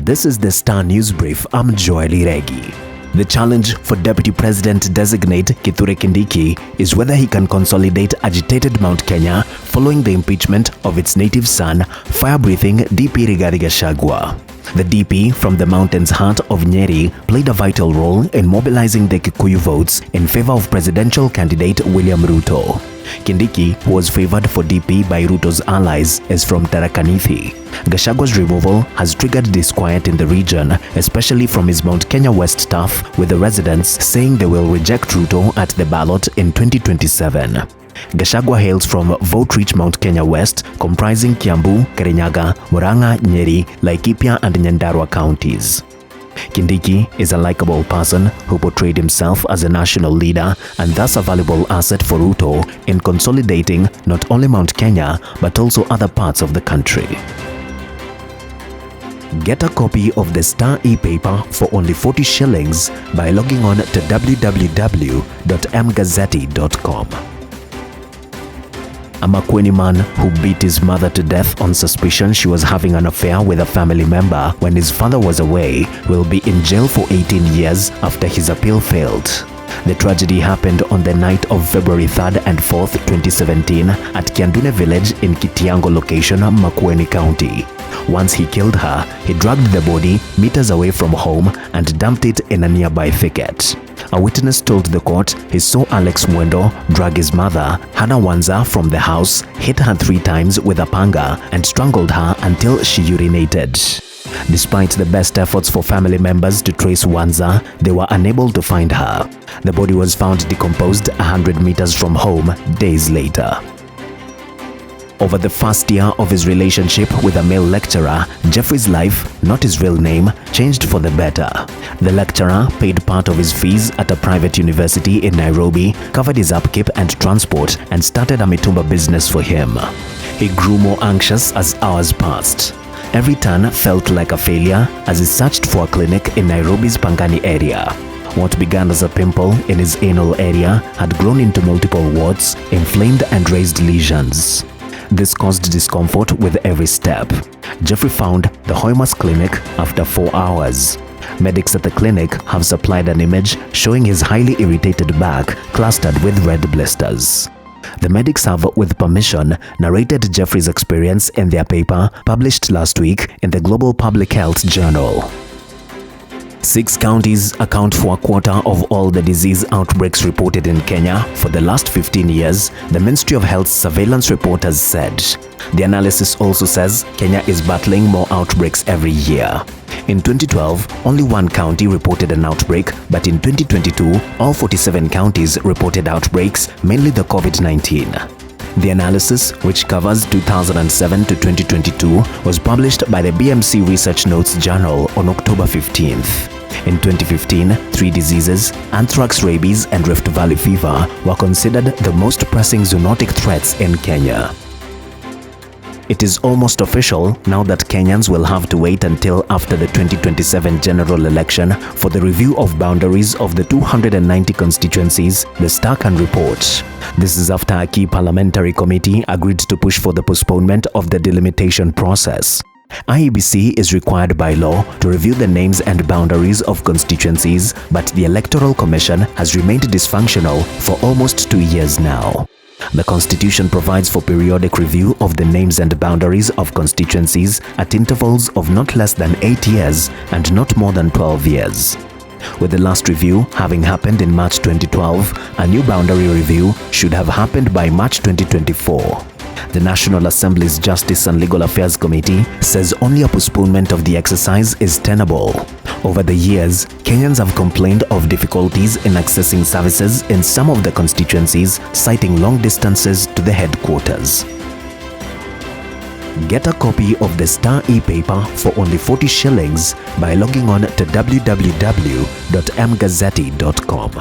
This is the Star News Brief. I'm Joely Regi. The challenge for Deputy President-designate Kithure Kindiki is whether he can consolidate agitated Mount Kenya following the impeachment of its native son, fire-breathing DP Rigathi Gachagua. The DP from the mountain's heart of Nyeri played a vital role in mobilizing the Kikuyu votes in favor of presidential candidate William Ruto. Kindiki, who was favored for DP by Ruto's allies, is from Tharaka Nithi. Gachagua's removal has triggered disquiet in the region, especially from his Mount Kenya West staff, with the residents saying they will reject Ruto at the ballot in 2027. Gachagua hails from vote-rich Mount Kenya West, comprising Kiambu, Kirinyaga, Murang'a, Nyeri, Laikipia and Nyandarua counties. Kindiki is a likable person who portrayed himself as a national leader and thus a valuable asset for Ruto in consolidating not only Mount Kenya but also other parts of the country. Get a copy of the Star e-paper for only 40 shillings by logging on to www.mgazzetti.com. A Makueni man who beat his mother to death on suspicion she was having an affair with a family member when his father was away will be in jail for 18 years after his appeal failed. The tragedy happened on the night of February 3rd and 4th, 2017 at Kiandune village in Kitiango location, Makueni County. Once he killed her, he dragged the body meters away from home and dumped it in a nearby thicket. A witness told the court he saw Alex Mwendo drag his mother, Hannah Wanza, from the house, hit her 3 times with a panga and strangled her until she urinated. Despite the best efforts for family members to trace Wanza, they were unable to find her. The body was found decomposed 100 meters from home days later. Over the first year of his relationship with a male lecturer, Jeffrey's life, not his real name, changed for the better. The lecturer paid part of his fees at a private university in Nairobi, covered his upkeep and transport, and started a mitumba business for him. He grew more anxious as hours passed. Every turn felt like a failure as he searched for a clinic in Nairobi's Pangani area. What began as a pimple in his anal area had grown into multiple warts, inflamed and raised lesions. This caused discomfort with every step. Jeffrey found the Hoymas clinic after 4 hours. Medics at the clinic have supplied an image showing his highly irritated back clustered with red blisters. The medics have, with permission, narrated Jeffrey's experience in their paper published last week in the Global Public Health Journal. 6 counties account for a quarter of all the disease outbreaks reported in Kenya for the last 15 years, the Ministry of Health's surveillance report has said. The analysis also says Kenya is battling more outbreaks every year. In 2012, only 1 county reported an outbreak, but in 2022, all 47 counties reported outbreaks, mainly the COVID-19. The analysis, which covers 2007 to 2022, was published by the BMC Research Notes Journal on October 15th. In 2015, 3 diseases, anthrax, rabies, and Rift Valley fever, were considered the most pressing zoonotic threats in Kenya. It is almost official now that Kenyans will have to wait until after the 2027 general election for the review of boundaries of the 290 constituencies, the Star can report. This is after a key parliamentary committee agreed to push for the postponement of the delimitation process. IEBC is required by law to review the names and boundaries of constituencies, but the Electoral Commission has remained dysfunctional for almost 2 years now. The Constitution provides for periodic review of the names and boundaries of constituencies at intervals of not less than 8 years and not more than 12 years. With the last review having happened in March 2012, a new boundary review should have happened by March 2024. The National Assembly's Justice and Legal Affairs Committee says only a postponement of the exercise is tenable. Over the years, Kenyans have complained of difficulties in accessing services in some of the constituencies, citing long distances to the headquarters. Get a copy of the Star e-paper for only 40 shillings by logging on to www.mgazzetti.com.